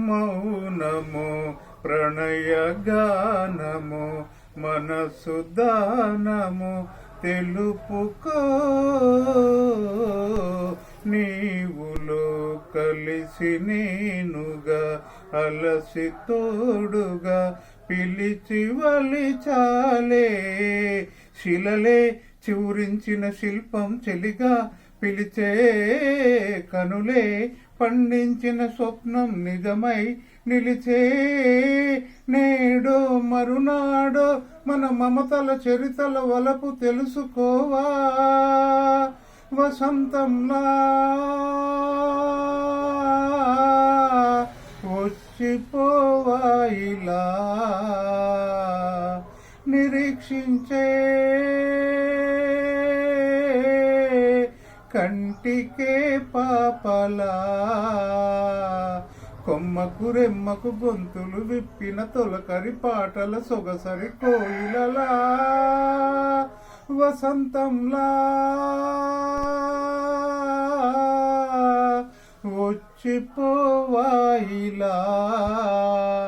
మౌనము ప్రణయగానము మనసు దానము తెలుపుకో నీవులో కలిసి నేనుగా అలసి తోడుగా పిలిచి వలిచాలే శిలలే చివురించిన శిల్పం చెలిగా పిలిచే కనులే పండించిన స్వప్నం నిజమై నిలిచే నేడో మరునాడో మన మమతల చరితల వలపు తెలుసుకోవా వసంతంలా వచ్చిపోవా ఇలా నిరీక్షించే కంటికే పాపలా కొమ్మకు రెమ్మకు గొంతులు విప్పిన తొలకరి పాటల సొగసరి కోయిలలా వసంతంలా వచ్చిపోవా ఇలా